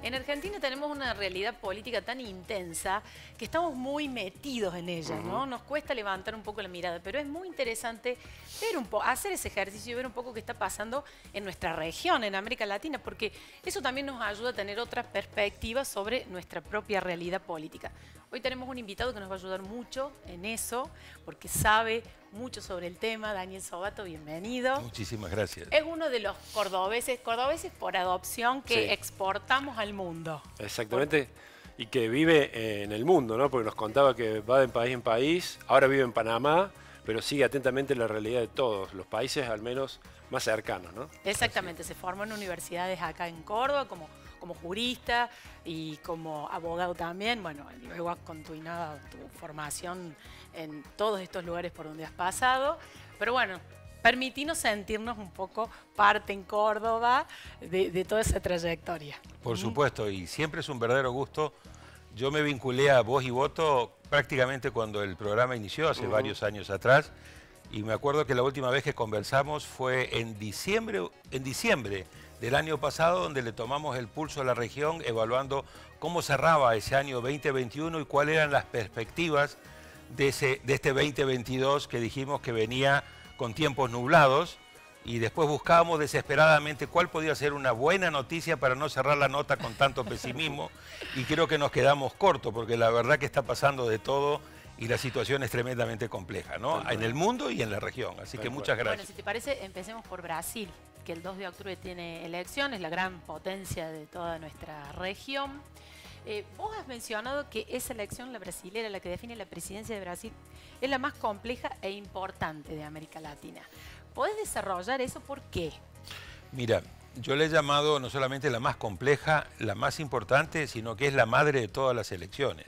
En Argentina tenemos una realidad política tan intensa que estamos muy metidos en ella, ¿no? Nos cuesta levantar un poco la mirada, pero es muy interesante ver hacer ese ejercicio y ver un poco qué está pasando en nuestra región, en América Latina, porque eso también nos ayuda a tener otra perspectiva sobre nuestra propia realidad política. Hoy tenemos un invitado que nos va a ayudar mucho en eso, porque sabe mucho sobre el tema. Daniel Sobato, bienvenido. Muchísimas gracias. Es uno de los cordobeses por adopción que exportamos al mundo. Exactamente, y que vive en el mundo, ¿no? Porque nos contaba que va de país en país, ahora vive en Panamá, pero sigue atentamente la realidad de todos los países, al menos más cercanos, ¿no? Exactamente, se formó en universidades acá en Córdoba como jurista y como abogado también. Bueno, luego has continuado tu formación en todos estos lugares por donde has pasado. Pero bueno, permitirnos sentirnos un poco parte en Córdoba de toda esa trayectoria. Por supuesto, y siempre es un verdadero gusto. Yo me vinculé a Voz y Voto prácticamente cuando el programa inició, hace varios años atrás. Y me acuerdo que la última vez que conversamos fue en diciembre del año pasado, donde le tomamos el pulso a la región, evaluando cómo cerraba ese año 2021 y cuáles eran las perspectivas de este 2022 que dijimos que venía con tiempos nublados, y después buscábamos desesperadamente cuál podía ser una buena noticia para no cerrar la nota con tanto pesimismo, y creo que nos quedamos cortos, porque la verdad que está pasando de todo y la situación es tremendamente compleja, ¿no? En el mundo y en la región, así que muchas gracias. Bueno, si te parece, empecemos por Brasil, que el 2 de octubre tiene elecciones, la gran potencia de toda nuestra región. Vos has mencionado que esa elección, la brasilera, la que define la presidencia de Brasil, es la más compleja e importante de América Latina. ¿Podés desarrollar eso? ¿Por qué? Mira, yo le he llamado no solamente la más compleja, la más importante, sino que es la madre de todas las elecciones.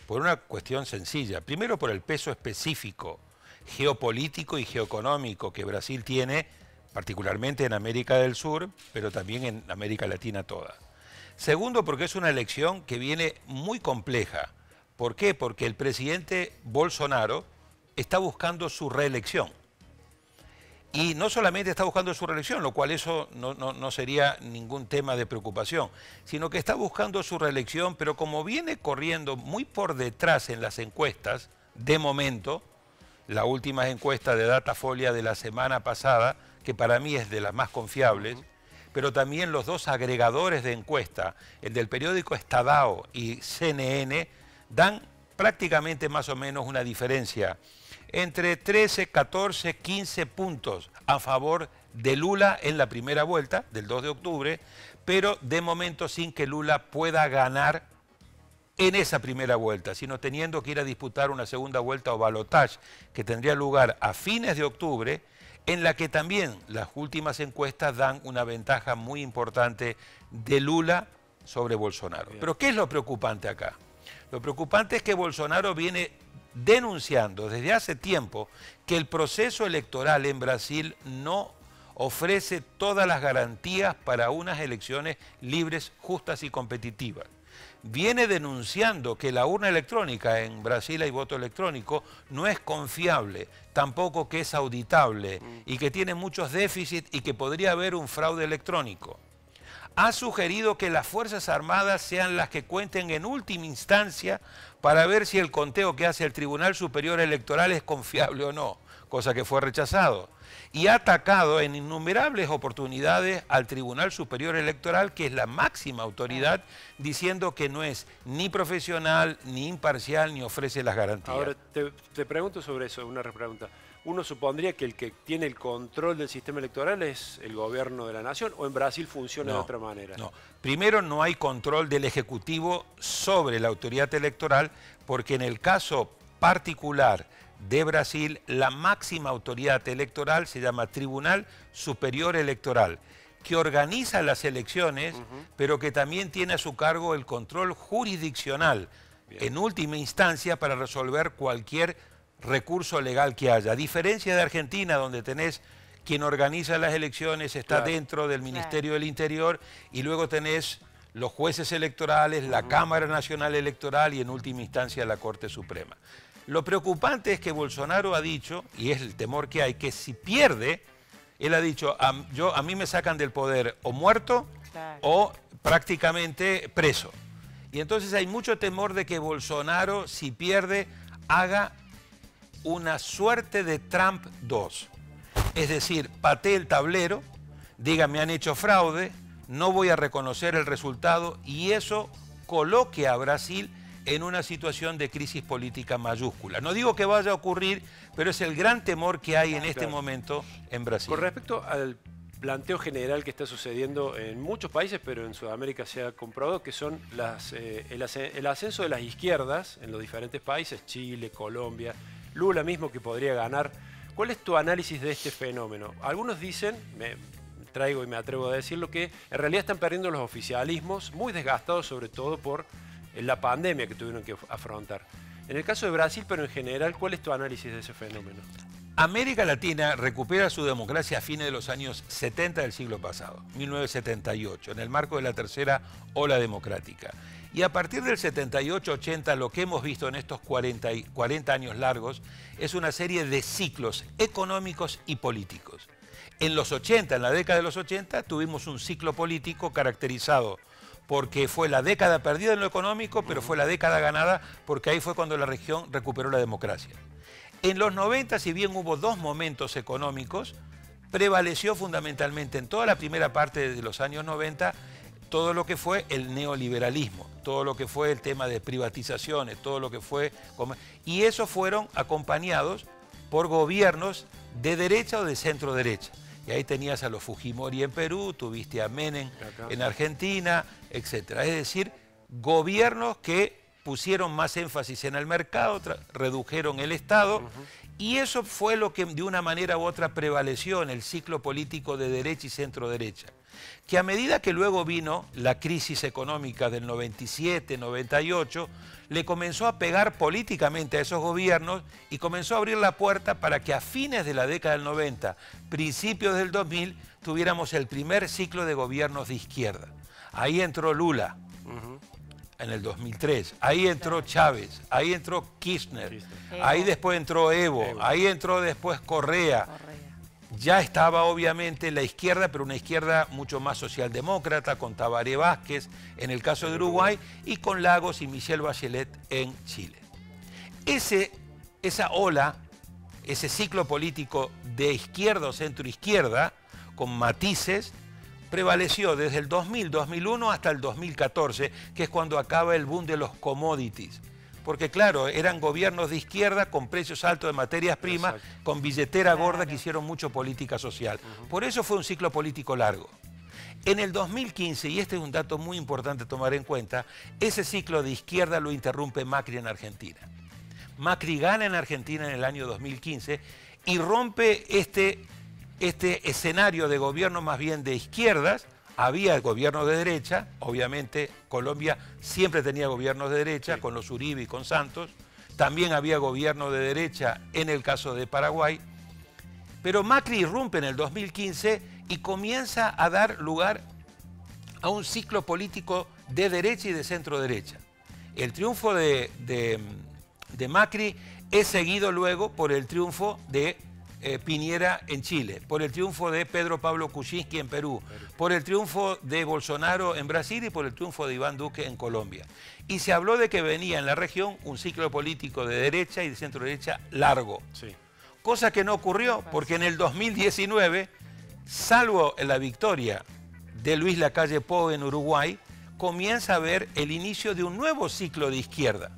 Por una cuestión sencilla. Primero, por el peso específico, geopolítico y geoeconómico que Brasil tiene, particularmente en América del Sur, pero también en América Latina toda. Segundo, porque es una elección que viene muy compleja. ¿Por qué? Porque el presidente Bolsonaro está buscando su reelección. Y no solamente está buscando su reelección, lo cual eso no sería ningún tema de preocupación, sino que está buscando su reelección, pero como viene corriendo muy por detrás en las encuestas, de momento, la última encuesta de Datafolia de la semana pasada, que para mí es de las más confiables, pero también los dos agregadores de encuesta, el del periódico Estadão y CNN, dan prácticamente más o menos una diferencia entre 13, 14, 15 puntos a favor de Lula en la primera vuelta del 2 de octubre, pero de momento sin que Lula pueda ganar en esa primera vuelta, sino teniendo que ir a disputar una segunda vuelta o balotaje que tendría lugar a fines de octubre, en la que también las últimas encuestas dan una ventaja muy importante de Lula sobre Bolsonaro. Pero ¿qué es lo preocupante acá? Lo preocupante es que Bolsonaro viene denunciando desde hace tiempo que el proceso electoral en Brasil no ofrece todas las garantías para unas elecciones libres, justas y competitivas. Viene denunciando que la urna electrónica, en Brasil hay voto electrónico, no es confiable, tampoco que es auditable y que tiene muchos déficits y que podría haber un fraude electrónico. Ha sugerido que las Fuerzas Armadas sean las que cuenten en última instancia para ver si el conteo que hace el Tribunal Superior Electoral es confiable o no, cosa que fue rechazado. Y ha atacado en innumerables oportunidades al Tribunal Superior Electoral, que es la máxima autoridad, diciendo que no es ni profesional, ni imparcial, ni ofrece las garantías. Ahora, te pregunto sobre eso, una repregunta. Uno supondría que el que tiene el control del sistema electoral es el gobierno de la nación, ¿o en Brasil funciona de otra manera? No, primero no hay control del Ejecutivo sobre la autoridad electoral, porque en el caso particular de Brasil, la máxima autoridad electoral se llama Tribunal Superior Electoral, que organiza las elecciones, pero que también tiene a su cargo el control jurisdiccional, en última instancia, para resolver cualquier recurso legal que haya. A diferencia de Argentina, donde tenés quien organiza las elecciones, está dentro del Ministerio del Interior, y luego tenés los jueces electorales, la Cámara Nacional Electoral y en última instancia la Corte Suprema. Lo preocupante es que Bolsonaro ha dicho, y es el temor que hay, que si pierde, él ha dicho, a mí me sacan del poder o muerto o prácticamente preso. Y entonces hay mucho temor de que Bolsonaro, si pierde, haga una suerte de Trump 2. Es decir, patee el tablero, diga me han hecho fraude, no voy a reconocer el resultado y eso coloque a Brasil en una situación de crisis política mayúscula. No digo que vaya a ocurrir, pero es el gran temor que hay en este momento en Brasil. Con respecto al planteo general que está sucediendo en muchos países, pero en Sudamérica se ha comprobado que son el ascenso de las izquierdas en los diferentes países, Chile, Colombia, Lula mismo que podría ganar. ¿Cuál es tu análisis de este fenómeno? Algunos dicen, me traigo y me atrevo a decirlo, que en realidad están perdiendo los oficialismos, muy desgastados sobre todo por la pandemia que tuvieron que afrontar. En el caso de Brasil, pero en general, ¿cuál es tu análisis de ese fenómeno? América Latina recupera su democracia a fines de los años 70 del siglo pasado, 1978, en el marco de la tercera ola democrática. Y a partir del 78-80 lo que hemos visto en estos 40 años largos es una serie de ciclos económicos y políticos. En los 80, en la década de los 80, tuvimos un ciclo político caracterizado porque fue la década perdida en lo económico, pero fue la década ganada porque ahí fue cuando la región recuperó la democracia. En los 90, si bien hubo dos momentos económicos, prevaleció fundamentalmente en toda la primera parte de los años 90 todo lo que fue el neoliberalismo, todo lo que fue el tema de privatizaciones, todo lo que fue... Y esos fueron acompañados por gobiernos de derecha o de centro derecha. Y ahí tenías a los Fujimori en Perú, tuviste a Menem en Argentina, etc. Es decir, gobiernos que pusieron más énfasis en el mercado, redujeron el Estado, y eso fue lo que de una manera u otra prevaleció en el ciclo político de derecha y centro derecha. Que a medida que luego vino la crisis económica del 97, 98, le comenzó a pegar políticamente a esos gobiernos y comenzó a abrir la puerta para que a fines de la década del 90, principios del 2000, tuviéramos el primer ciclo de gobiernos de izquierda. Ahí entró Lula, en el 2003, ahí entró Chávez, ahí entró Kirchner, ahí después entró Evo, ahí entró después Correa. Ya estaba obviamente la izquierda, pero una izquierda mucho más socialdemócrata, con Tabaré Vázquez en el caso de Uruguay y con Lagos y Michelle Bachelet en Chile. Esa ola, ese ciclo político de izquierda o centroizquierda, con matices, prevaleció desde el 2000, 2001 hasta el 2014, que es cuando acaba el boom de los commodities. Porque claro, eran gobiernos de izquierda con precios altos de materias primas, con billetera gorda que hicieron mucho política social. Por eso fue un ciclo político largo. En el 2015, y este es un dato muy importante tomar en cuenta, ese ciclo de izquierda lo interrumpe Macri en Argentina. Macri gana en Argentina en el año 2015 y rompe este escenario de gobierno más bien de izquierdas. Había gobierno de derecha, obviamente Colombia siempre tenía gobiernos de derecha, con los Uribe y con Santos. También había gobierno de derecha en el caso de Paraguay. Pero Macri irrumpe en el 2015 y comienza a dar lugar a un ciclo político de derecha y de centro derecha. El triunfo de Macri es seguido luego por el triunfo de Piñera en Chile, por el triunfo de Pedro Pablo Kuczynski en Perú, por el triunfo de Bolsonaro en Brasil y por el triunfo de Iván Duque en Colombia. Y se habló de que venía en la región un ciclo político de derecha y de centro derecha largo. Cosa que no ocurrió, porque en el 2019, salvo en la victoria de Luis Lacalle Pou en Uruguay, comienza a haber el inicio de un nuevo ciclo de izquierda.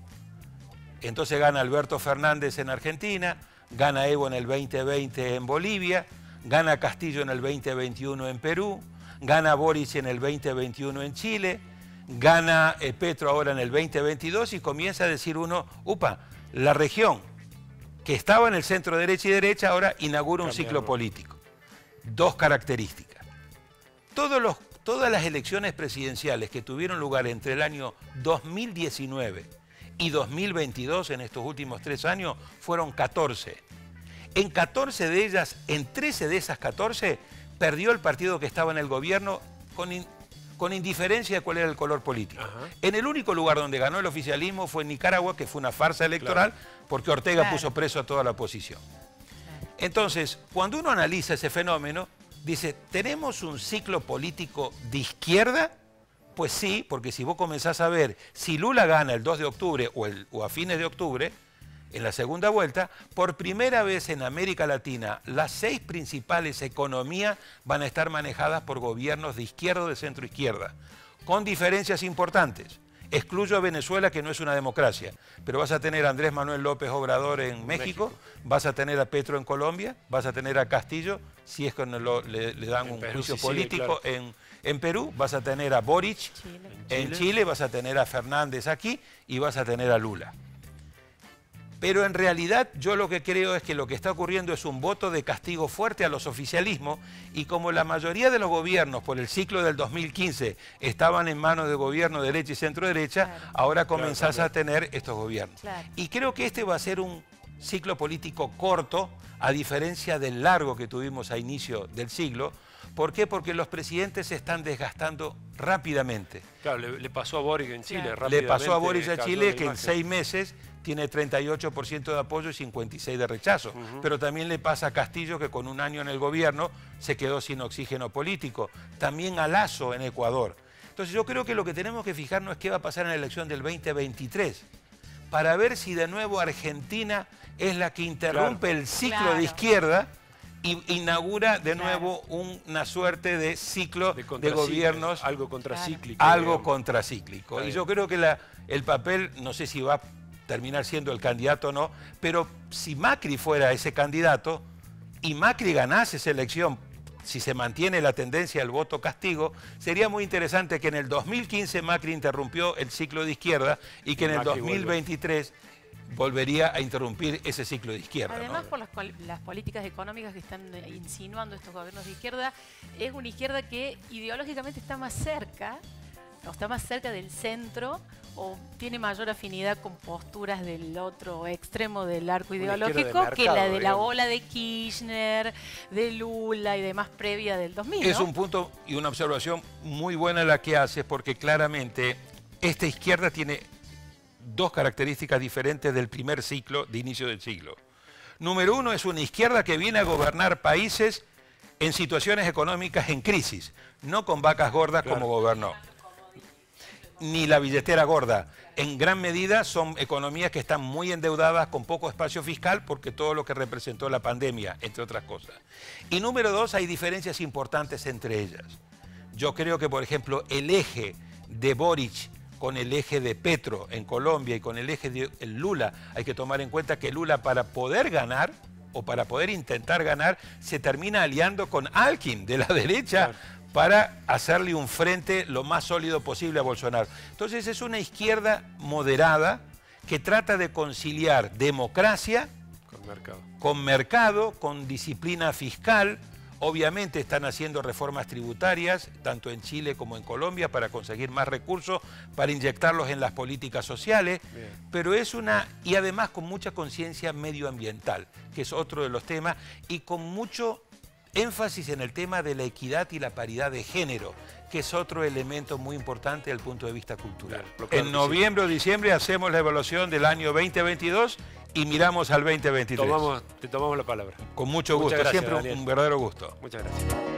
Entonces gana Alberto Fernández en Argentina, gana Evo en el 2020 en Bolivia, gana Castillo en el 2021 en Perú, gana Boric en el 2021 en Chile, gana Petro ahora en el 2022 y comienza a decir uno, upa, la región que estaba en el centro derecha y derecha ahora inaugura un ciclo político. Dos características. Todas las elecciones presidenciales que tuvieron lugar entre el año 2019 y 2022, en estos últimos 3 años, fueron 14. En 14 de ellas, en 13 de esas 14, perdió el partido que estaba en el gobierno con indiferencia de cuál era el color político. En el único lugar donde ganó el oficialismo fue en Nicaragua, que fue una farsa electoral, porque Ortega puso preso a toda la oposición. Entonces, cuando uno analiza ese fenómeno, dice, tenemos un ciclo político de izquierda pues sí, porque si vos comenzás a ver, si Lula gana el 2 de octubre o a fines de octubre, en la segunda vuelta, por primera vez en América Latina, las 6 principales economías van a estar manejadas por gobiernos de izquierda o de centro izquierda, con diferencias importantes. Excluyo a Venezuela, que no es una democracia, pero vas a tener a Andrés Manuel López Obrador en México, vas a tener a Petro en Colombia, vas a tener a Castillo, si es que le dan un juicio político, en Perú, vas a tener a Boric, en Chile vas a tener a Fernández aquí y vas a tener a Lula. Pero en realidad yo lo que creo es que lo que está ocurriendo es un voto de castigo fuerte a los oficialismos, y como la mayoría de los gobiernos por el ciclo del 2015 estaban en manos de gobierno de derecha y centro derecha, claro, ahora comenzás a tener estos gobiernos. Claro. Y creo que este va a ser un ciclo político corto, a diferencia del largo que tuvimos a inicio del siglo. ¿Por qué? Porque los presidentes se están desgastando rápidamente. Claro, le pasó a Boric en Chile, claro, le pasó a Boric en Chile, que en 6 meses tiene 38% de apoyo y 56% de rechazo. Pero también le pasa a Castillo, que con un año en el gobierno se quedó sin oxígeno político. También a Lasso en Ecuador. Entonces yo creo que lo que tenemos que fijarnos es qué va a pasar en la elección del 2023, para ver si de nuevo Argentina es la que interrumpe el ciclo de izquierda y inaugura de nuevo una suerte de ciclo de gobiernos. Algo contracíclico. Algo contracíclico. Y yo creo que el papel, no sé si va a terminar siendo el candidato o no, pero si Macri fuera ese candidato y Macri ganase esa elección, si se mantiene la tendencia del voto castigo, sería muy interesante que en el 2015 Macri interrumpió el ciclo de izquierda y que en el 2023 volvería a interrumpir ese ciclo de izquierda. Además, ¿no? Por las políticas económicas que están insinuando estos gobiernos de izquierda, es una izquierda que ideológicamente está más cerca, o está más cerca del centro, o tiene mayor afinidad con posturas del otro extremo del arco ideológico que la de la ola de Kirchner, de Lula y demás previa del 2000. Es un punto y una observación muy buena la que haces, porque claramente esta izquierda tiene 2 características diferentes del primer ciclo, de inicio del siglo. Número 1, es una izquierda que viene a gobernar países en situaciones económicas en crisis, no con vacas gordas como gobernó. Ni la billetera gorda. En gran medida son economías que están muy endeudadas, con poco espacio fiscal, porque todo lo que representó la pandemia, entre otras cosas. Y número 2, hay diferencias importantes entre ellas. Yo creo que, por ejemplo, el eje de Boric con el eje de Petro en Colombia y con el eje de Lula, hay que tomar en cuenta que Lula, para poder ganar o para poder intentar ganar, se termina aliando con Alckmin de la derecha, para hacerle un frente lo más sólido posible a Bolsonaro. Entonces es una izquierda moderada que trata de conciliar democracia con mercado, con disciplina fiscal. Obviamente están haciendo reformas tributarias, tanto en Chile como en Colombia, para conseguir más recursos, para inyectarlos en las políticas sociales. Pero es y además con mucha conciencia medioambiental, que es otro de los temas, y con mucho énfasis en el tema de la equidad y la paridad de género, que es otro elemento muy importante desde el punto de vista cultural. En noviembre o diciembre hacemos la evaluación del año 2022 y miramos al 2023. Te tomamos la palabra. Con mucho gusto, gracias, siempre Daniel. un verdadero gusto. Muchas gracias.